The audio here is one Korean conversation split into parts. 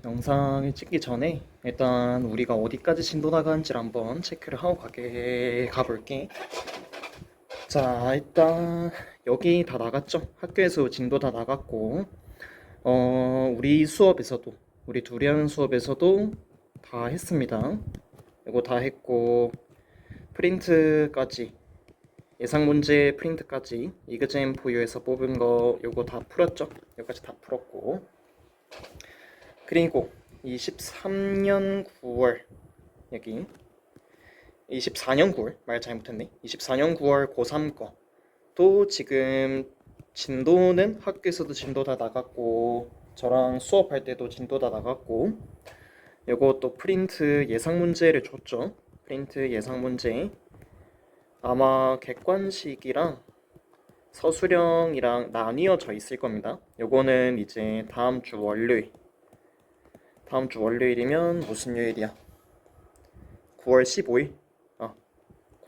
영상을 찍기 전에 일단 우리가 어디까지 진도 나가는지를 한번 체크를 하고 가볼게. 자, 일단 여기 다 나갔죠? 학교에서 진도 다 나갔고, 우리 수업에서도, 우리 둘이 하는 수업에서도 다 했습니다. 이거 다 했고, 프린트까지, 예상 문제 프린트까지, 이그잼 보유해서 뽑은 거 요거 다 풀었죠? 여기까지 다 풀었고, 그리고 23년 9월 여기 24년 9월 말 잘못했네. 24년 9월 고3 거도 지금 진도는 학교에서도 진도 다 나갔고 저랑 수업할 때도 진도 다 나갔고 요거 또 프린트 예상 문제를 줬죠. 프린트 예상 문제 아마 객관식이랑 서술형이랑 나뉘어져 있을 겁니다. 요거는 이제 다음 주 월요일이면 무슨 요일이야? 9월 15일?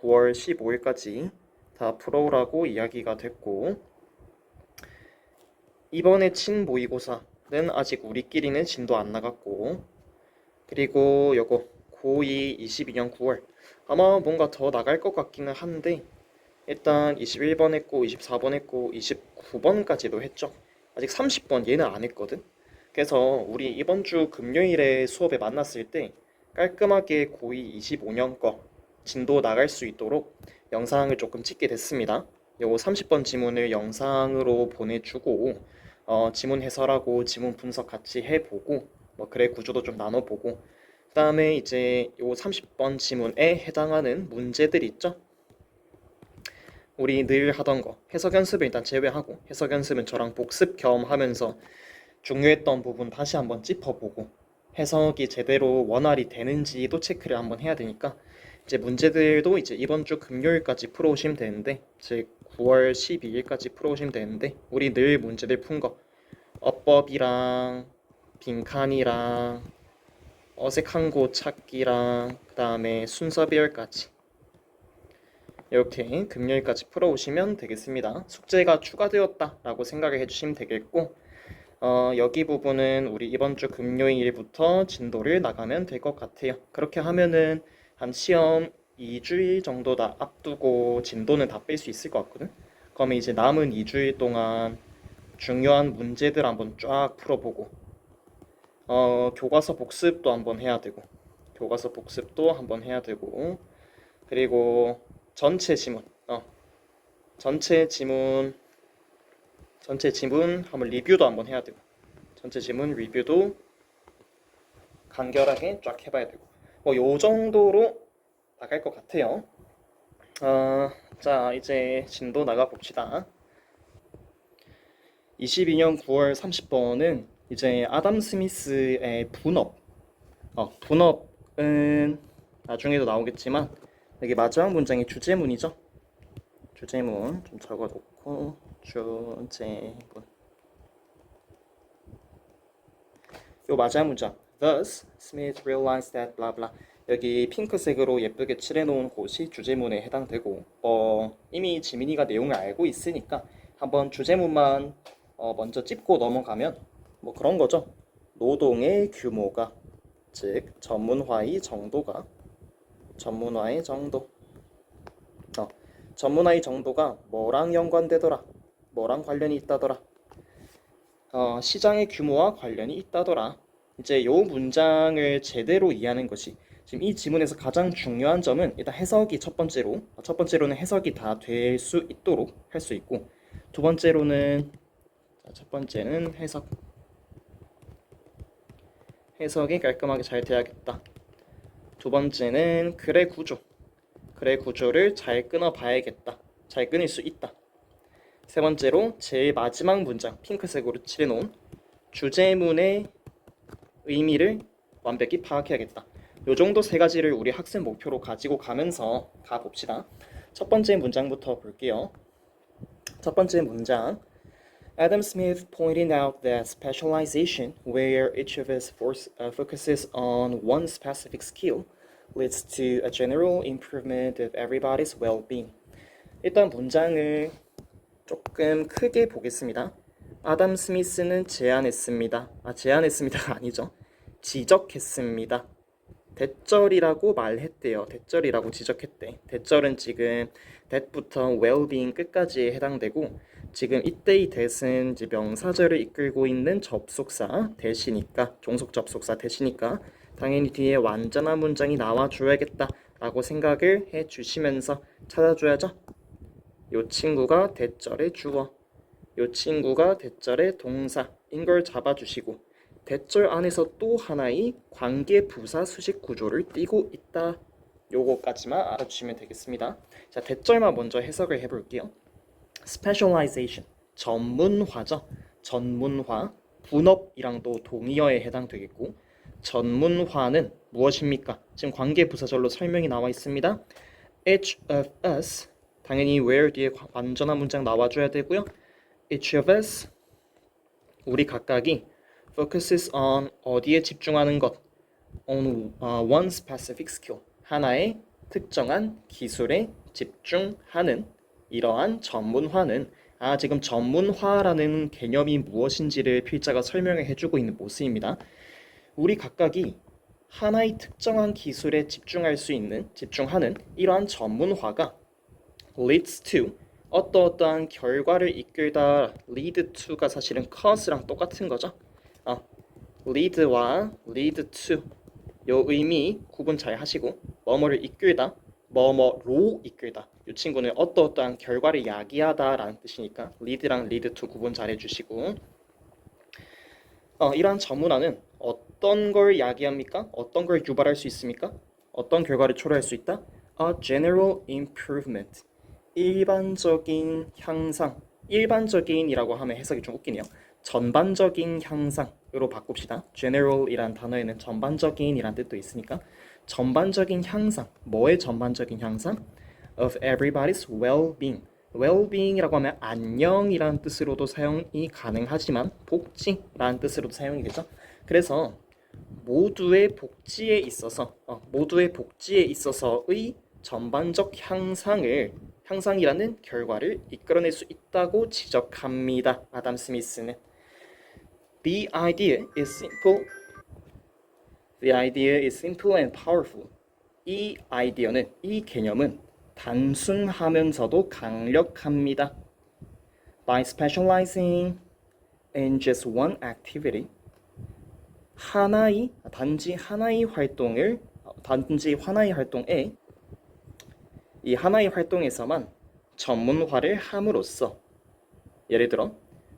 9월 15일까지 다 풀어오라고 이야기가 됐고 이번에 친 모의고사는 아직 우리끼리는 진도 안 나갔고 그리고 요거 고2 22년 9월 아마 뭔가 더 나갈 것 같기는 한데 일단 21번 했고 24번 했고 29번까지도 했죠. 아직 30번 얘는 안 했거든. 그래서 우리 이번 주 금요일에 수업에 만났을 때 깔끔하게 고2 25년 거 진도 나갈 수 있도록 영상을 조금 찍게 됐습니다. 요 30번 지문을 영상으로 보내주고 지문 해설하고 지문 분석 같이 해보고 뭐 글의 구조도 좀 나눠보고 그 다음에 이제 요 30번 지문에 해당하는 문제들 있죠? 우리 늘 하던 거 해석 연습을 일단 제외하고 해석 연습은 저랑 복습 겸 하면서 중요했던 부분 다시 한번 짚어보고 해석이 제대로 원활히 되는지도 체크를 한번 해야 되니까 이제 문제들도 이제 이번 주 금요일까지 풀어오시면 되는데 즉 9월 12일까지 풀어오시면 되는데 우리 늘 문제들 푼 거 어법이랑 빈칸이랑 어색한 곳 찾기랑 그 다음에 순서 배열까지 이렇게 금요일까지 풀어오시면 되겠습니다. 숙제가 추가되었다라고 생각을 해주시면 되겠고 여기 부분은 우리 이번 주 금요일부터 진도를 나가면 될 것 같아요. 그렇게 하면은 한 시험 2주일 정도 다 앞두고 진도는 다 뺄 수 있을 것 같거든. 그러면 이제 남은 2주일 동안 중요한 문제들 한번 쫙 풀어보고 교과서 복습도 한번 해야 되고 교과서 복습도 한번 해야 되고 그리고 전체 지문 전체 지문 한번 리뷰도 한번 해야 되고 전체 지문 리뷰도 간결하게 쫙 해봐야 되고 뭐 요 정도로 나갈 것 같아요. 자 이제 진도 나가 봅시다. 22년 9월 30번은 이제 아담 스미스의 분업은 나중에도 나오겠지만 여기 마지막 문장이 주제문이죠. 주제문 좀 적어놓고 주제문 요 마지막 문장 Thus, Smith realized that blah blah 여기 핑크색으로 예쁘게 칠해놓은 곳이 주제문에 해당되고 이미 지민이가 내용을 알고 있으니까 한번 주제문만 먼저 짚고 넘어가면 뭐 그런 거죠. 노동의 규모가 즉 전문화의 정도가 전문화의 정도가 뭐랑 연관되더라 뭐랑 관련이 있다더라 시장의 규모와 관련이 있다더라. 이제 요 문장을 제대로 이해하는 것이 지금 이 지문에서 가장 중요한 점은 일단 해석이 첫 번째로는 해석이 다 될 수 있도록 할 수 있고 두 번째로는 첫 번째는 해석이 깔끔하게 잘 돼야겠다. 두 번째는 글의 구조를 잘 끊어 봐야겠다. 잘 끊을 수 있다. 세 번째로 제일 마지막 문장 핑크색으로 칠해놓은 주제문의 의미를 완벽히 파악해야겠다. 요 정도 세 가지를 우리 학습 목표로 가지고 가면서 가봅시다. 첫 번째 문장부터 볼게요. 첫 번째 문장 Adam Smith pointed out that specialization, where each of us focuses on one specific skill, leads to a general improvement of everybody's well-being. 일단 문장을 조금 크게 보겠습니다. 아담 스미스는 제안했습니다. 제안했습니다가 아니죠. 지적했습니다. 대절이라고 말했대요. 대절이라고 지적했대. 대절은 지금 that부터 well-being 끝까지에 해당되고 지금 이때의 that은 이제 명사절을 이끌고 있는 접속사 대시니까 종속 접속사 대시니까 당연히 뒤에 완전한 문장이 나와줘야겠다 라고 생각을 해주시면서 찾아줘야죠. 요 친구가 대절의 주어, 요 친구가 대절의 동사인 걸 잡아주시고 대절 안에서 또 하나의 관계 부사 수식 구조를 띠고 있다. 요거까지만 알아주시면 되겠습니다. 자, 대절만 먼저 해석을 해볼게요. specialization, 전문화죠. 전문화, 분업이랑도 동의어에 해당되겠고 전문화는 무엇입니까? 지금 관계 부사절로 설명이 나와 있습니다. Each of us, 당연히 where 뒤에 완전한 문장 나와줘야 되고요. Each of us, 우리 각각이 focuses on, 어디에 집중하는 것, on one specific skill, 하나의 특정한 기술에 집중하는 이러한 전문화는 지금 전문화라는 개념이 무엇인지를 필자가 설명을 해주고 있는 모습입니다. 우리 각각이 하나의 특정한 기술에 집중할 수 있는, 집중하는 이러한 전문화가 leads to, 어떠어떠한 결과를 이끌다, lead to가 사실은 cause랑 똑같은 거죠. lead와 lead to 요 의미 구분 잘 하시고 뭐뭐를 이끌다, 뭐뭐로 이끌다. 이 친구는 어떠어떠한 결과를 야기하다라는 뜻이니까 lead랑 lead to 구분 잘 해주시고 이러한 전문화는 어떤 걸 야기합니까? 어떤 걸 유발할 수 있습니까? 어떤 결과를 초래할 수 있다? A general improvement, 일반적인 향상. 일반적인이라고 하면 해석이 좀 웃기네요. 전반적인 향상으로 바꿉시다. general이란 단어에는 전반적인이란 뜻도 있으니까 전반적인 향상. 뭐의 전반적인 향상? of everybody's well-being. well-being이라고 하면 안녕이라는 뜻으로도 사용이 가능하지만 복지라는 뜻으로도 사용이 되죠. 그래서 모두의 복지에 있어서의 전반적 향상이라는 결과를 이끌어낼 수 있다고 지적합니다. 아담 스미스는 The idea is simple and powerful. 이 아이디어는, 이 개념은 단순하면서도 강력합니다. By specializing in just one activity, 단지 하나의 활동에 이 하나의 활동에서만 전문화를 함으로써 예를 들어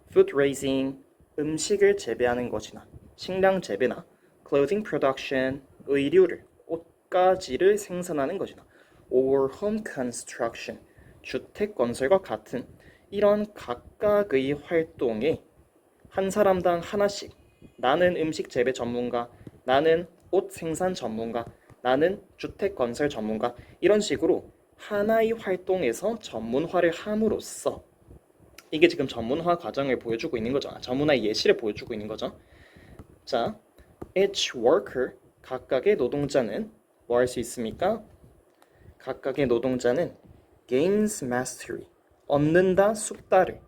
food raising, 음식을 재배하는 것이나 식량 재배나 clothing production, 의류를, 옷가지를 생산하는 것이나 or home construction, 주택 건설과 같은 이런 각각의 활동에 한 사람당 하나씩 나는 음식 재배 전문가, 나는 옷 생산 전문가, 나는 주택 건설 전문가 이런 식으로 하나의 활동에서 전문화를 함으로써 이게 지금 전문화 과정을 보여주고 있는 거죠. 전문화의 예시를 보여주고 있는 거죠. 자, each worker, 각각의 노동자는 뭐 할 수 있습니까? 각각의 노동자는 gains mastery, 얻는다 숙달을.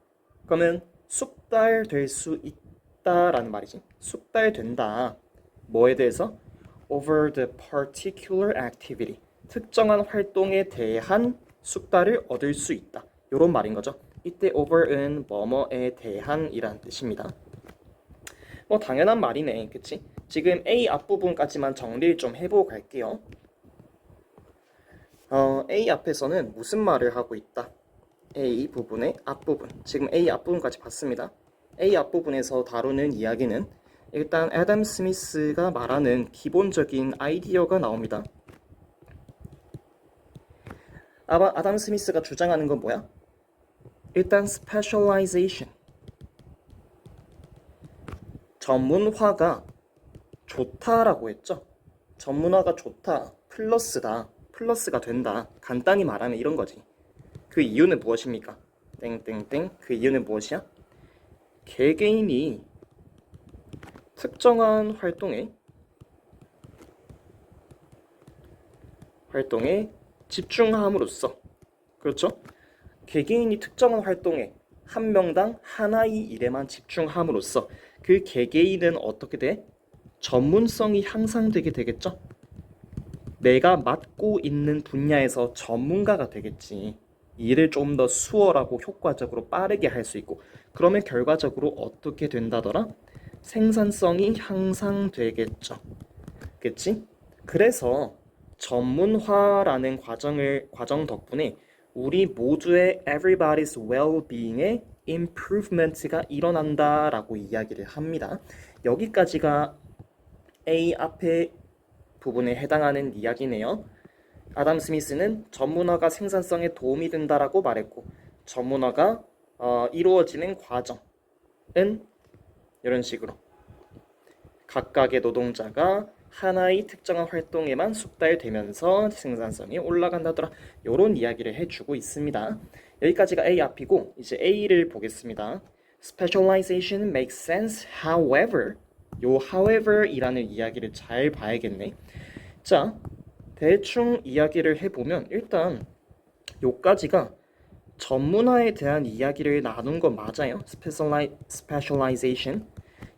그러면 숙달될 수 있다라는 말이지. 숙달된다. 뭐에 대해서? over the particular activity, 특정한 활동에 대한 숙달을 얻을 수 있다. 이런 말인 거죠. 이때 over은 뭐뭐에 대한이란 뜻입니다. 뭐 당연한 말이네, 그치? 지금 A 앞부분까지만 정리를 좀 해보고 갈게요. A 앞에서는 무슨 말을 하고 있다? A 부분의 앞부분. 지금 A 앞부분까지 봤습니다. A 앞부분에서 다루는 이야기는 일단 애덤 스미스가 말하는 기본적인 아이디어가 나옵니다. 아담 스미스가 주장하는 건 뭐야? 일단 specialization, 전문화가 좋다라고 했죠. 전문화가 좋다, 플러스가 된다. 간단히 말하면 이런 거지. 그 이유는 무엇입니까? 땡땡땡. 그 이유는 무엇이야? 개개인이 특정한 활동에 집중함으로써, 그렇죠? 개개인이 특정한 활동에 한 명당 하나의 일에만 집중함으로써 그 개개인은 어떻게 돼? 전문성이 향상되게 되겠죠? 내가 맡고 있는 분야에서 전문가가 되겠지. 일을 좀 더 수월하고 효과적으로 빠르게 할 수 있고, 그러면 결과적으로 어떻게 된다더라? 생산성이 향상되겠죠. 그치? 그래서 전문화라는 과정 덕분에 우리 모두의 everybody's well-being의 improvement가 일어난다라고 이야기를 합니다. 여기까지가 A 앞에 부분에 해당하는 이야기네요. 아담 스미스는 전문화가 생산성에 도움이 된다라고 말했고, 전문화가 이루어지는 과정은 이런 식으로 각각의 노동자가 하나의 특정한 활동에만 숙달되면서 생산성이 올라간다더라. 이런 이야기를 해주고 있습니다. 여기까지가 A 앞이고 이제 A를 보겠습니다. Specialization makes sense. However, 요 however이라는 이야기를 잘 봐야겠네. 자, 대충 이야기를 해보면 일단 요까지가 전문화에 대한 이야기를 나눈 건 맞아요. Specialization.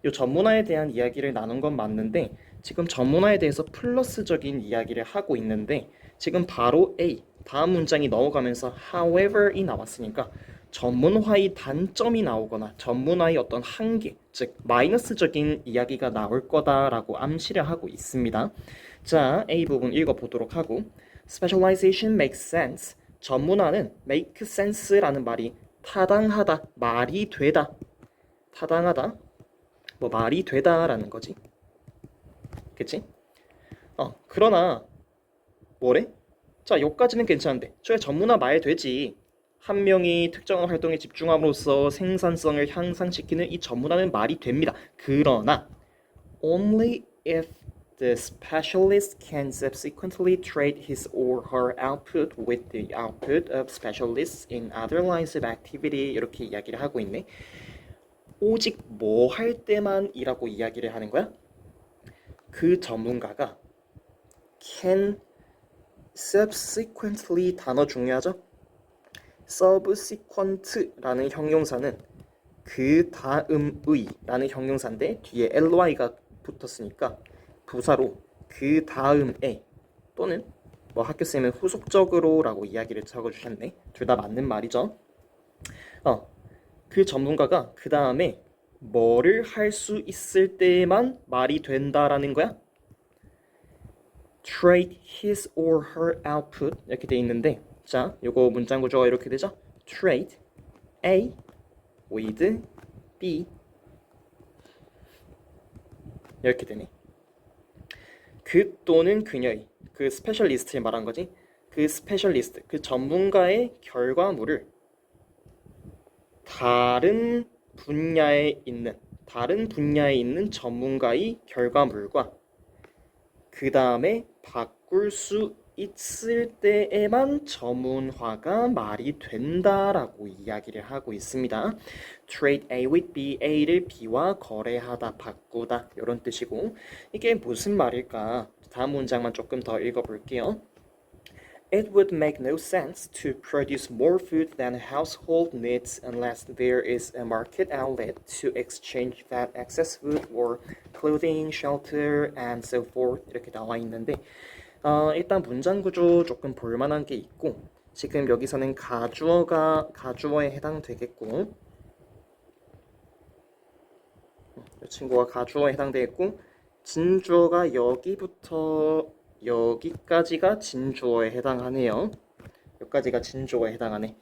요 전문화에 대한 이야기를 나눈 건 맞는데 지금 전문화에 대해서 플러스적인 이야기를 하고 있는데 지금 바로 A 다음 문장이 넘어가면서 however이 나왔으니까 전문화의 단점이 나오거나 전문화의 어떤 한계, 즉 마이너스적인 이야기가 나올 거다라고 암시를 하고 있습니다. 자, A 부분 읽어보도록 하고 Specialization makes sense. 전문화는 make sense라는 말이 타당하다, 말이 되다, 타당하다, 뭐 말이 되다라는 거지. 그치? 그러나 뭐래? 자, 여기까지는 괜찮은데 저의 전문화 말 되지. 한 명이 특정한 활동에 집중함으로써 생산성을 향상시키는 이 전문화는 말이 됩니다. 그러나 only if the specialist can subsequently trade his or her output with the output of specialists in other lines of activity 이렇게 이야기를 하고 있네. 오직 뭐 할 때만이라고 이야기를 하는 거야? 그 전문가가 can subsequently 단어 중요하죠? subsequent라는 형용사는 그 다음의 라는 형용사인데 뒤에 ly가 붙었으니까 부사로 그 다음에 또는 뭐 학교 쌤은 후속적으로 라고 이야기를 적어주셨네. 둘 다 맞는 말이죠. 그 전문가가 그 다음에 뭐를 할 수 있을 때만 말이 된다라는 거야? trade his or her output 이렇게 돼 있는데 자, 요거 문장 구조가 이렇게 되죠? trade A with B 이렇게 되네. 그 또는 그녀의 그 스페셜리스트에 말한 거지. 그 스페셜리스트 그 전문가의 결과물을 다른 분야에 있는 전문가의 결과물과 그 다음에 바꿀 수 있을 때에만 전문화가 말이 된다라고 이야기를 하고 있습니다. Trade A with B, A를 B와 거래하다, 바꾸다 이런 뜻이고 이게 무슨 말일까? 다음 문장만 조금 더 읽어볼게요. It would make no sense to produce more food than household needs unless there is a market outlet to exchange that excess food for clothing, shelter, and so forth 이렇게 나와 있는데 일단 문장 구조 조금 볼만한 게 있고 지금 여기서는 가주어에 해당되겠고 이 친구가 가주어에 해당되겠고 진주어가 여기부터 여기까지가 진주어에 해당하네요. 여기까지가 진주어에 해당하네.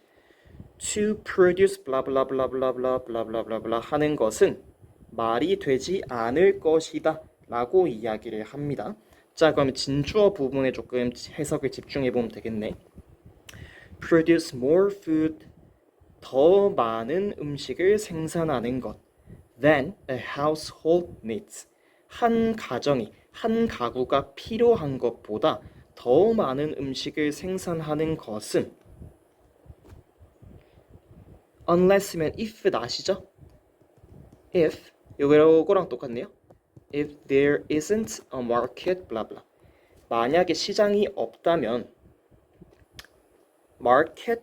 To produce blah blah blah blah blah blah blah blah blah 하는 것은 말이 되지 않을 것이다 라고 이야기를 합니다. 자, 그러면 진주어 부분에 조금 해석을 집중해 보면 되겠네. Produce more food 더 많은 음식을 생산하는 것 than a household needs 한 가구가 필요한 것보다 더 많은 음식을 생산하는 것은 unless면 if not이죠? if 요거랑 똑같네요. If there isn't a market blah blah 만약에 시장이 없다면 market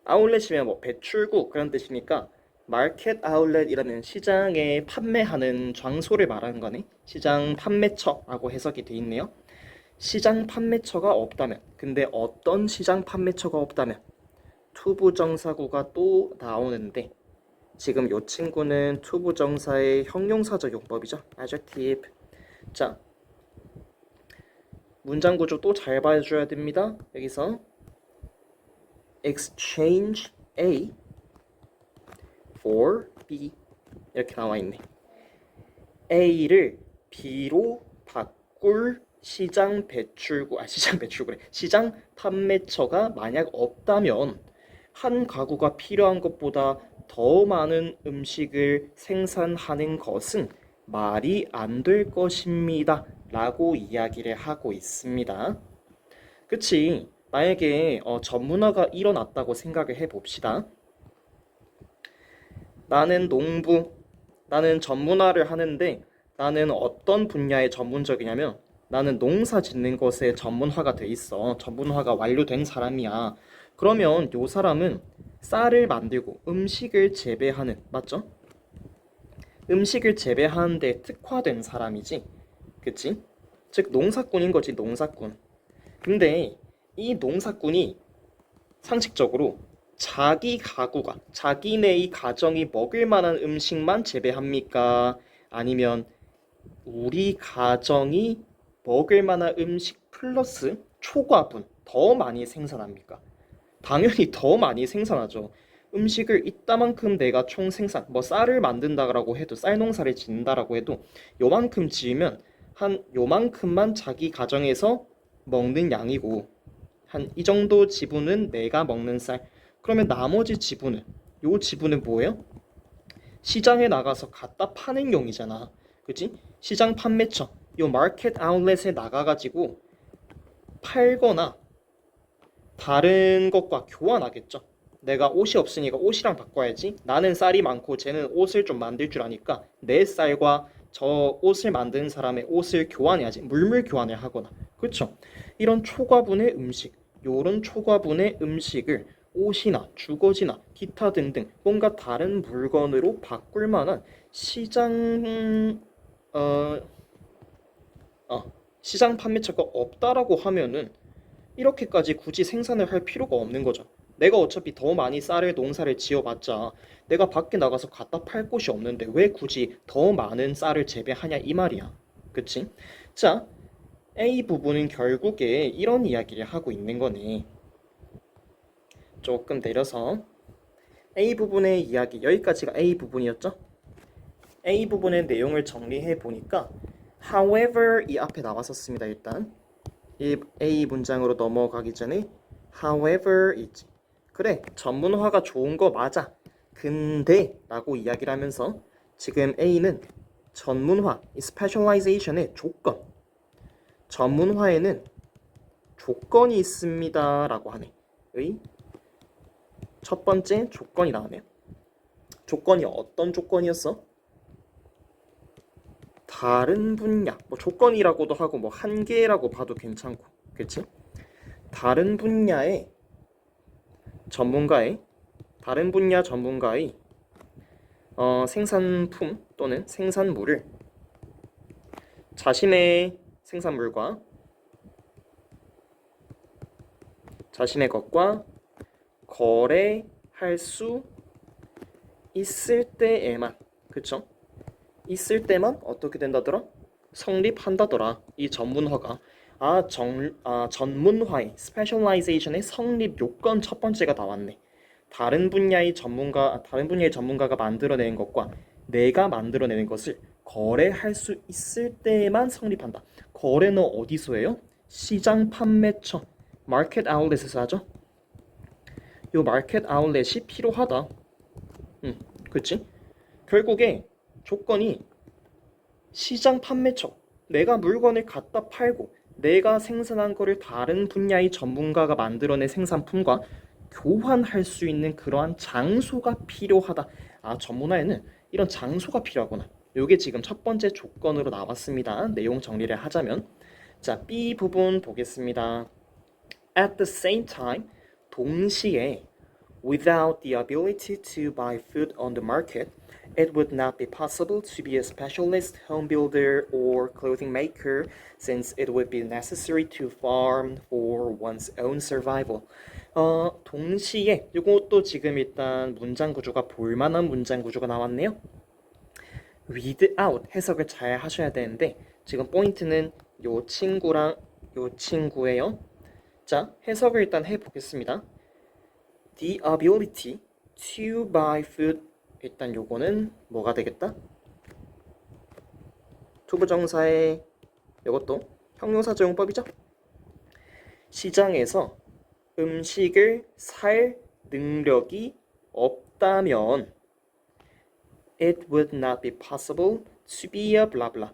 outlet이면 뭐 배출구 그런 뜻이니까 마켓 아울렛이라는 시장에 판매하는 장소를 말하는 거네. 시장 판매처라고 해석이 돼 있네요. 시장 판매처가 없다면, 근데 어떤 시장 판매처가 없다면 투부정사구가 또 나오는데 지금 요 친구는 투부정사의 형용사적 용법이죠. adjective. 자, 문장 구조 또 잘 봐줘야 됩니다. 여기서 exchange A for B 이렇게 나와 있네. A를 B로 바꿀 시장 배출구래. 시장 판매처가 만약 없다면 한 가구가 필요한 것보다 더 많은 음식을 생산하는 것은 말이 안 될 것입니다. 라고 이야기를 하고 있습니다. 그치? 만약에 전문화가 일어났다고 생각을 해봅시다. 나는 전문화를 하는데 나는 어떤 분야에 전문적이냐면 나는 농사 짓는 것에 전문화가 돼 있어. 전문화가 완료된 사람이야. 그러면 요 사람은 쌀을 만들고 음식을 재배하는, 맞죠? 음식을 재배하는 데 특화된 사람이지. 그치? 즉 농사꾼인 거지, 농사꾼. 근데 이 농사꾼이 상식적으로 자기 가구가, 자기네의 가정이 먹을 만한 음식만 재배합니까? 아니면 우리 가정이 먹을 만한 음식 플러스 초과분 더 많이 생산합니까? 당연히 더 많이 생산하죠. 음식을 이따만큼 내가 총 생산, 뭐 쌀을 만든다라고 해도 쌀 농사를 짓는다라고 해도 요만큼 지으면 한 요만큼만 자기 가정에서 먹는 양이고 한 이 정도 지분은 내가 먹는 쌀. 그러면 나머지 지분은 요 지분은 뭐예요? 시장에 나가서 갖다 파는 용이잖아. 그치? 시장 판매처 요 마켓 아울렛에 나가가지고 팔거나 다른 것과 교환하겠죠. 내가 옷이 없으니까 옷이랑 바꿔야지. 나는 쌀이 많고 쟤는 옷을 좀 만들 줄 아니까 내 쌀과 저 옷을 만드는 사람의 옷을 교환해야지. 물물 교환을 하거나. 그렇죠? 이런 초과분의 음식, 요런 초과분의 음식을 옷이나 주거지나 기타 등등 뭔가 다른 물건으로 바꿀 만한 어, 시장 판매처가 없다라고 하면은 이렇게까지 굳이 생산을 할 필요가 없는 거죠. 내가 어차피 더 많이 쌀을 농사를 지어봤자 내가 밖에 나가서 갖다 팔 곳이 없는데 왜 굳이 더 많은 쌀을 재배하냐 이 말이야. 그치? 자, A 부분은 결국에 이런 이야기를 하고 있는 거네. 조금 내려서 A 부분의 이야기, 여기까지가 A 부분이었죠? A 부분의 내용을 정리해 보니까 however 이 앞에 나왔었습니다. 일단 이 A 문장으로 넘어가기 전에 however 있지. 그래, 전문화가 좋은 거 맞아. 근데 라고 이야기를 하면서 지금 A는 전문화, 이 specialization의 조건, 전문화에는 조건이 있습니다 라고 하네. 의 첫 번째 조건이 나오네요. 조건이 어떤 조건이었어? 다른 분야, 뭐 조건이라고도 하고 뭐 한계라고 봐도 괜찮고, 그렇지? 다른 분야의 전문가의 다른 분야 전문가의 생산품 또는 생산물을 자신의 생산물과 자신의 것과 거래할 수 있을 때에만, 그쵸? 있을 때만 어떻게 된다더라? 성립한다더라. 이 전문화가. 전문화의 스페셜라이제이션의 성립 요건 첫 번째가 나왔네. 다른 분야의 전문가가 만들어내는 것과 내가 만들어내는 것을 거래할 수 있을 때만 성립한다. 거래는 어디서 해요? 시장 판매처, 마켓 아울렛에서 하죠. 요 마켓 아울렛이 필요하다. 그치? 결국에 조건이 시장 판매처, 내가 물건을 갖다 팔고 내가 생산한 거를 다른 분야의 전문가가 만들어낸 생산품과 교환할 수 있는 그러한 장소가 필요하다. 전문화에는 이런 장소가 필요하구나. 요게 지금 첫 번째 조건으로 나왔습니다. 내용 정리를 하자면, 자, B 부분 보겠습니다. At the same time, 동시에 Without the ability to buy food on the market, it would not be possible to be a specialist home builder or clothing maker since it would be necessary to farm for one's own survival. 동시에 이것도 지금 일단 문장 구조가 볼만한 문장 구조가 나왔네요. without 해석을 잘 하셔야 되는데 지금 포인트는 요 친구랑 요 친구예요. 자, 해석을 일단 해보겠습니다. The ability to buy food 일단 요거는 뭐가 되겠다? 투부정사의 이것도 형용사적용법이죠. 시장에서 음식을 살 능력이 없다면 it would not be possible to be a blah blah.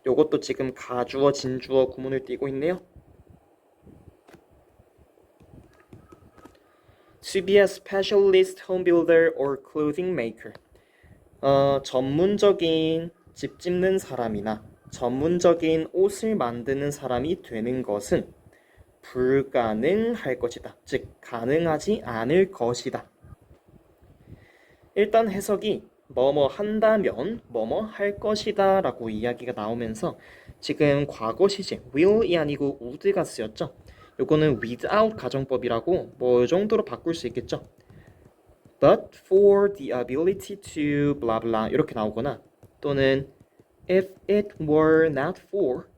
요것도 지금 가주어, 진주어 구문을 띄고 있네요. To be a specialist home builder or clothing maker. 전문적인 집 짓는 사람이나 전문적인 옷을 만드는 사람이 되는 것은 불가능할 것이다. 즉, 가능하지 않을 것이다. 일단 해석이 뭐뭐 한다면 뭐뭐 할 것이다 라고 이야기가 나오면서 지금 과거 시제 will이 아니고 would가 쓰였죠. 요거는 without 가정법이라고 뭐 이 정도로 바꿀 수 있겠죠. But for the ability to blah blah 이렇게 나오거나 또는 if it were not for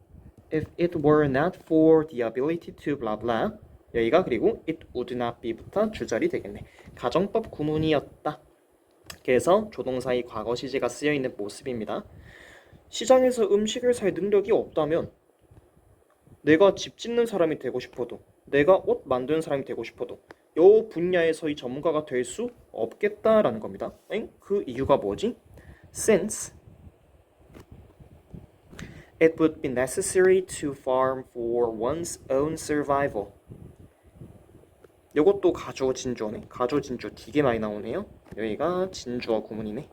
the ability to blah blah 여기가 그리고 it would not be부터 주절이 되겠네. 가정법 구문이었다. 그래서 조동사의 과거 시제가 쓰여 있는 모습입니다. 시장에서 음식을 살 능력이 없다면 내가 집 짓는 사람이 되고 싶어도 내가 옷 만드는 사람이 되고 싶어도 이 분야에서의 전문가가 될 수 없겠다라는 겁니다. 그 이유가 뭐지? Since it would be necessary to farm for one's own survival. 이것도 가주어 진주어네. 가주어 진주어 되게 많이 나오네요. 여기가 진주어 구문이네.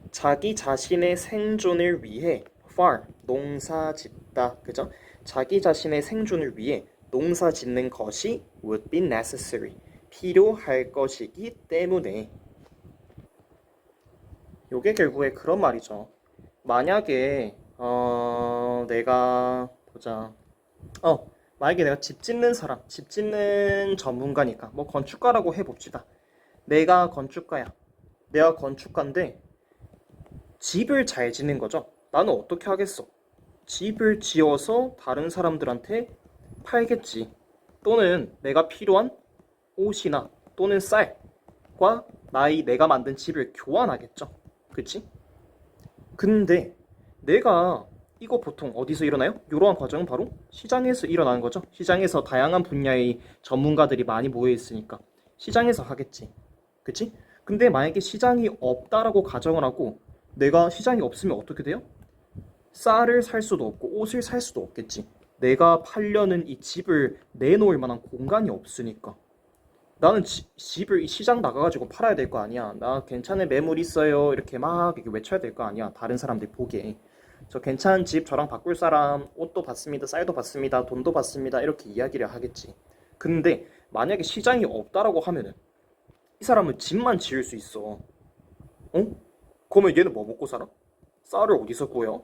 자기 자신의 생존을 위해 farm, 농사 짓다. 그죠? 자기 자신의 생존을 위해 농사 짓는 것이 would be necessary. 필요할 것이기 때문에. 요게 결국에 그런 말이죠. 만약에 내가 보자. 만약에 내가 집 짓는 사람, 집 짓는 전문가니까 뭐 건축가라고 해봅시다. 내가 건축가야. 내가 건축가인데 집을 잘 짓는 거죠. 나는 어떻게 하겠어? 집을 지어서 다른 사람들한테 팔겠지. 또는 내가 필요한 옷이나 또는 쌀과 내가 만든 집을 교환하겠죠. 그치? 근데 내가 이거 보통 어디서 일어나요? 이러한 과정은 바로 시장에서 일어나는 거죠. 시장에서 다양한 분야의 전문가들이 많이 모여 있으니까 시장에서 하겠지. 그치? 근데 만약에 시장이 없다라고 가정을 하고 내가 시장이 없으면 어떻게 돼요? 쌀을 살 수도 없고 옷을 살 수도 없겠지. 내가 팔려는 이 집을 내놓을 만한 공간이 없으니까 나는 집을 이 시장 나가가지고 팔아야 될 거 아니야. 나 괜찮은 매물 있어요 이렇게 막 이렇게 외쳐야 될 거 아니야. 다른 사람들 보기에 저 괜찮은 집 저랑 바꿀 사람, 옷도 받습니다, 쌀도 받습니다, 돈도 받습니다 이렇게 이야기를 하겠지. 근데 만약에 시장이 없다라고 하면은 이 사람은 집만 지을 수 있어. 그러면 얘는 뭐 먹고 살아? 쌀을 어디서 구해요?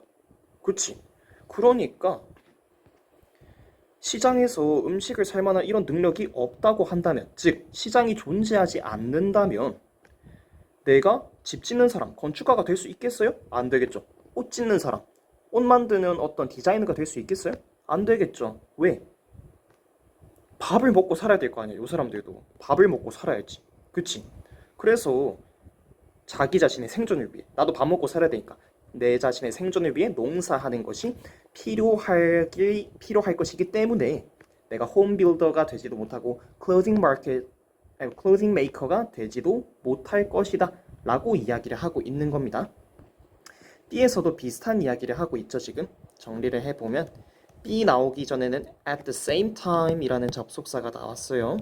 그치? 그러니까 시장에서 음식을 살 만한 이런 능력이 없다고 한다면, 즉 시장이 존재하지 않는다면 내가 집 짓는 사람, 건축가가 될 수 있겠어요? 안 되겠죠. 옷 짓는 사람, 옷 만드는 어떤 디자이너가 될 수 있겠어요? 안 되겠죠. 왜? 밥을 먹고 살아야 될 거 아니에요. 요 사람들도 밥을 먹고 살아야지. 그치? 그래서 자기 자신의 생존을 위해, 나도 밥 먹고 살아야 되니까 내 자신의 생존을 위해 농사하는 것이 필요할 것이기 때문에 내가 홈빌더가 되지도 못하고 클로징 메이커가 되지도 못할 것이다 라고 이야기를 하고 있는 겁니다. B에서도 비슷한 이야기를 하고 있죠. 지금 정리를 해보면 B 나오기 전에는 at the same time 이라는 접속사가 나왔어요.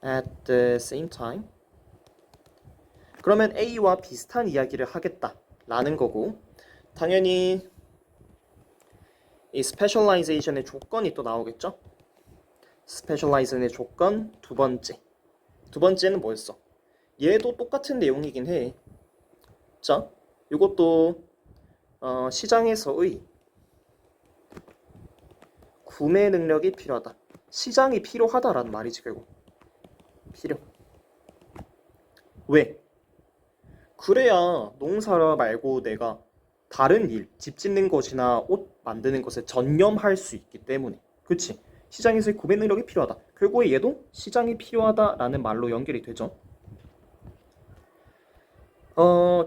at the same time. 그러면 A와 비슷한 이야기를 하겠다 라는 거고, 당연히 이 스페셜라이제이션의 조건이 또 나오겠죠. 스페셜라이즈의 조건 두 번째. 두 번째는 뭐였어? 얘도 똑같은 내용이긴 해. 자, 이것도 시장에서의 구매 능력이 필요하다. 시장이 필요하다라는 말이지 결국. 필요. 왜? 그래야 농사 말고 내가 다른 일, 집 짓는 것이나 옷 만드는 것에 전념할 수 있기 때문에. 그치? 시장에서의 구매 능력이 필요하다. 결국에 얘도 시장이 필요하다라는 말로 연결이 되죠.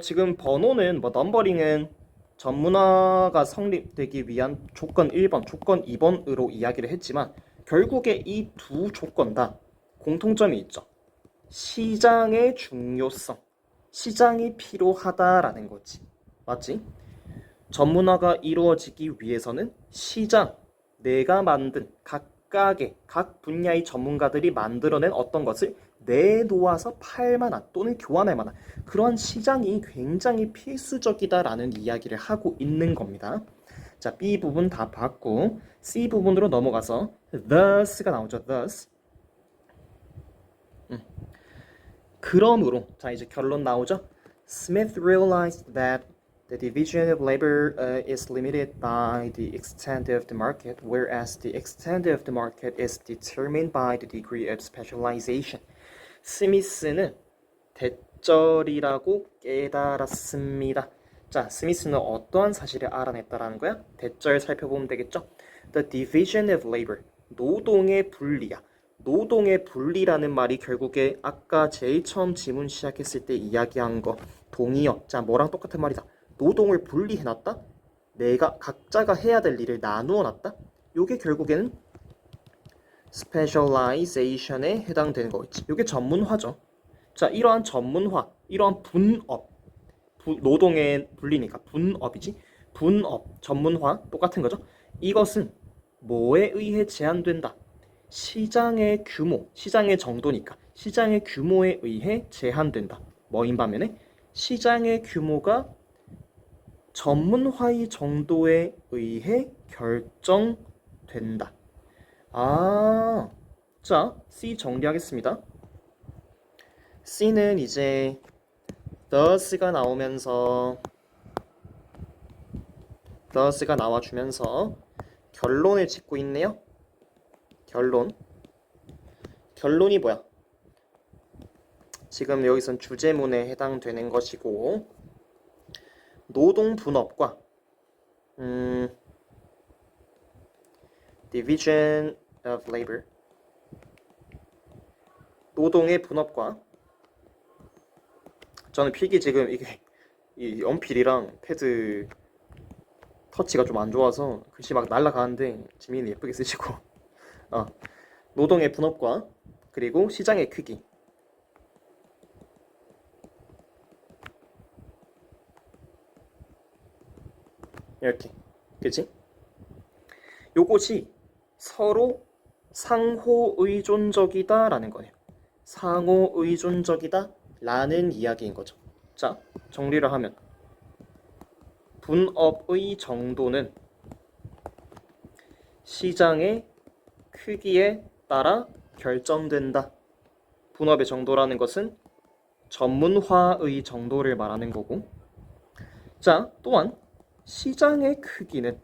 지금 번호는 넘버링은 전문화가 성립되기 위한 조건 1번, 조건 2번으로 이야기를 했지만 결국에 이 두 조건 다 공통점이 있죠. 시장의 중요성, 시장이 필요하다라는 거지. 맞지? 전문화가 이루어지기 위해서는 시장, 내가 만든 각각의 각 분야의 전문가들이 만들어낸 어떤 것을 내놓아서 팔만한 또는 교환할 만한 그러한 시장이 굉장히 필수적이다라는 이야기를 하고 있는 겁니다. 자, B 부분 다 봤고 C 부분으로 넘어가서 thus가 나오죠. thus. 그러므로 자 이제 결론 나오죠. Smith realized that the division of labor is limited by the extent of the market, whereas the extent of the market is determined by the degree of specialization. 스미스는 대절이라고 깨달았습니다. 자, 스미스는 어떠한 사실을 알아냈다라는 거야? 대절 살펴보면 되겠죠? The division of labor, 노동의 분리야. 노동의 분리라는 말이 결국에 아까 제일 처음 지문 시작했을 때 이야기한 거 동의어. 자, 뭐랑 똑같은 말이다. 노동을 분리해놨다? 내가 각자가 해야 될 일을 나누어놨다? 요게 결국에는 스페셜라이제이션에 해당되는 거겠지. 요게 전문화죠. 자, 이러한 전문화, 이러한 분업, 노동의 분리니까 분업이지. 분업, 전문화 똑같은 거죠. 이것은 뭐에 의해 제한된다? 시장의 규모, 시장의 정도니까 시장의 규모에 의해 제한된다. 뭐인 반면에 시장의 규모가 전문화의 정도에 의해 결정된다. 아, 자, C 정리하겠습니다. C는 이제 thus가 나와주면서 결론을 짓고 있네요. 결론이 뭐야? 지금 여기선 주제문에 해당되는 것이고 노동 분업과 division of labor 노동의 분업과 저는 필기 지금 이게 이 연필이랑 패드 터치가 좀 안 좋아서 글씨 막 날아가는데 지민이 예쁘게 쓰시고 노동의 분업과 그리고 시장의 크기 이렇게 그치? 요것이 서로 상호의존적이다 라는 거예요. 상호의존적이다 라는 이야기인 거죠. 자, 정리를 하면 분업의 정도는 시장의 크기에 따라 결정된다. 분업의 정도라는 것은 전문화의 정도를 말하는 거고 자, 또한 시장의 크기는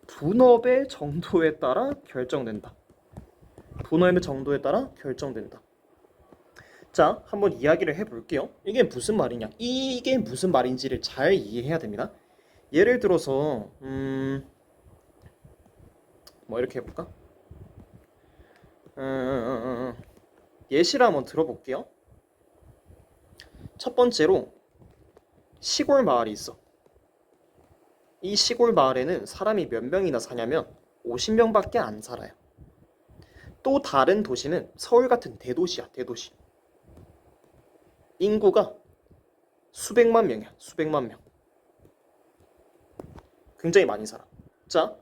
분업의 정도에 따라 결정된다. 분업의 정도에 따라 결정된다. 자, 한번 이야기를 해볼게요. 이게 무슨 말이냐? 이게 무슨 말인지를 잘 이해해야 됩니다. 예를 들어서 뭐 이렇게 해볼까? 예시를 한번 들어볼게요. 첫 번째로 시골 마을이 있어. 이 시골 마을에는 사람이 몇 명이나 사냐면 50명밖에 안 살아요. 또 다른 도시는 서울 같은 대도시야, 대도시. 인구가 수백만 명이야, 수백만 명. 굉장히 많이 살아. 자,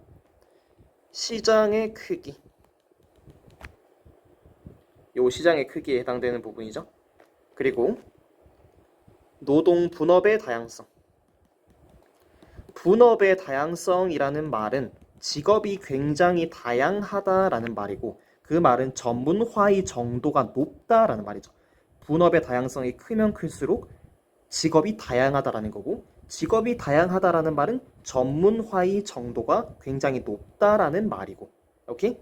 시장의 크기. 요 시장의 크기에 해당되는 부분이죠. 그리고 노동 분업의 다양성. 분업의 다양성이라는 말은 직업이 굉장히 다양하다라는 말이고 그 말은 전문화의 정도가 높다라는 말이죠. 분업의 다양성이 크면 클수록 직업이 다양하다라는 거고 직업이 다양하다라는 말은 전문화의 정도가 굉장히 높다라는 말이고 오케이?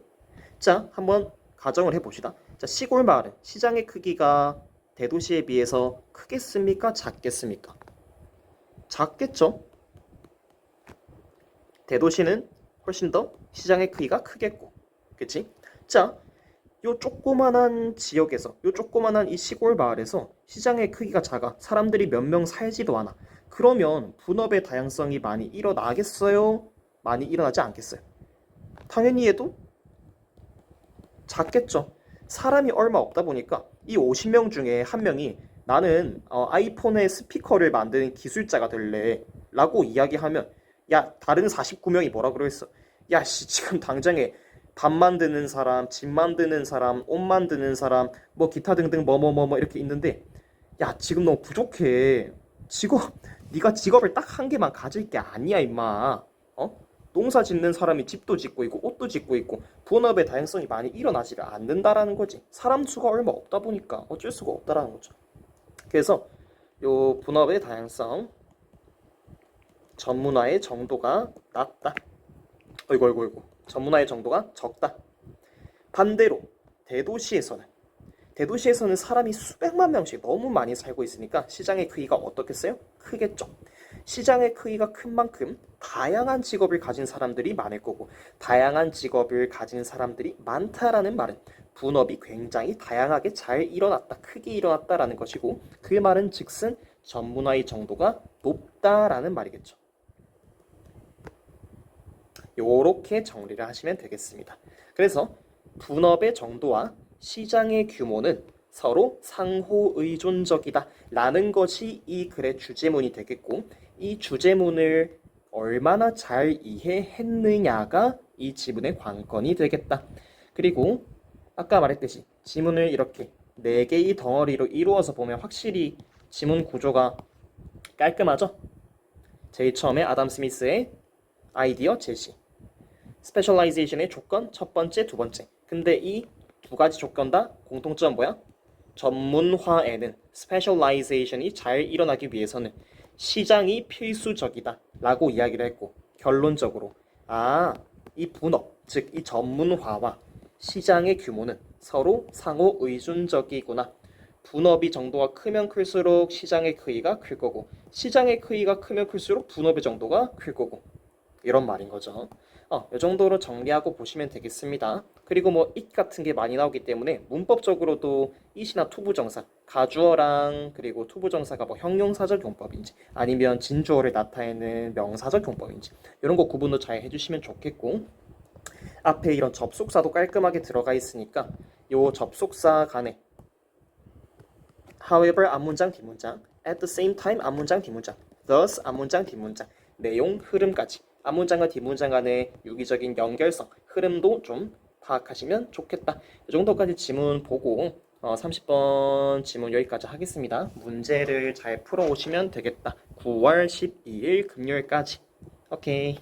자, 한번 가정을 해봅시다. 자, 시골 마을은 시장의 크기가 대도시에 비해서 크겠습니까? 작겠습니까? 작겠죠? 대도시는 훨씬 더 시장의 크기가 크겠고 그치? 자, 요 조그만한 지역에서 요 조그만한 이 시골 마을에서 시장의 크기가 작아 사람들이 몇 명 살지도 않아. 그러면 분업의 다양성이 많이 일어나겠어요? 많이 일어나지 않겠어요? 당연히 얘도 작겠죠. 사람이 얼마 없다 보니까 이 50명 중에 한 명이 나는 아이폰의 스피커를 만드는 기술자가 될래 라고 이야기하면 야 다른 49명이 뭐라 그러겠어. 야 씨 지금 당장에 밥 만드는 사람, 집 만드는 사람, 옷 만드는 사람, 뭐 기타 등등 뭐뭐뭐뭐 이렇게 있는데 야 지금 너무 부족해. 직업 네가 직업을 딱 한 개만 가질 게 아니야 임마. 농사 짓는 사람이 집도 짓고 있고 옷도 짓고 있고 본업의 다양성이 많이 일어나지를 않는다라는 거지. 사람 수가 얼마 없다 보니까 어쩔 수가 없다라는 거죠. 그래서 요 본업의 다양성 전문화의 정도가 낮다. 어이구 전문화의 정도가 적다. 반대로 대도시에서는 사람이 수백만 명씩 너무 많이 살고 있으니까 시장의 크기가 어떻겠어요? 크겠죠. 시장의 크기가 큰 만큼 다양한 직업을 가진 사람들이 많을 거고 다양한 직업을 가진 사람들이 많다라는 말은 분업이 굉장히 다양하게 잘 일어났다, 크게 일어났다라는 것이고 그 말은 즉슨 전문화의 정도가 높다라는 말이겠죠. 요렇게 정리를 하시면 되겠습니다. 그래서 분업의 정도와 시장의 규모는 서로 상호 의존적이다 라는 것이 이 글의 주제문이 되겠고 이 주제문을 얼마나 잘 이해했느냐가 이 지문의 관건이 되겠다. 그리고 아까 말했듯이 지문을 이렇게 4개의 덩어리로 이루어서 보면 확실히 지문 구조가 깔끔하죠? 제일 처음에 아담 스미스의 아이디어 제시, 스페셜라이제이션의 조건 첫 번째, 두 번째. 근데 이 두 가지 조건 다 공통점 뭐야? 전문화에는 스페셜라이제이션이 잘 일어나기 위해서는 시장이 필수적이다 라고 이야기를 했고 결론적으로 이 분업, 즉 이 전문화와 시장의 규모는 서로 상호 의존적이구나. 분업이 정도가 크면 클수록 시장의 크기가 클 거고 시장의 크기가 크면 클수록 분업의 정도가 클 거고 이런 말인 거죠. 이 정도로 정리하고 보시면 되겠습니다. 그리고 뭐 it 같은 게 많이 나오기 때문에 문법적으로도 it이나 투부정사, 가주어랑 그리고 투부정사가 뭐 형용사적 용법인지 아니면 진주어를 나타내는 명사적 용법인지 이런 거 구분도 잘 해주시면 좋겠고 앞에 이런 접속사도 깔끔하게 들어가 있으니까 요 접속사 간에 however 앞문장 뒷문장, at the same time 앞문장 뒷문장, thus 앞문장 뒷문장, 내용 흐름까지 앞문장과 뒷문장 간의 유기적인 연결성, 흐름도 좀 파악하시면 좋겠다. 이 정도까지 지문 보고 30번 지문 여기까지 하겠습니다. 문제를 잘 풀어오시면 되겠다. 9월 12일 금요일까지. 오케이.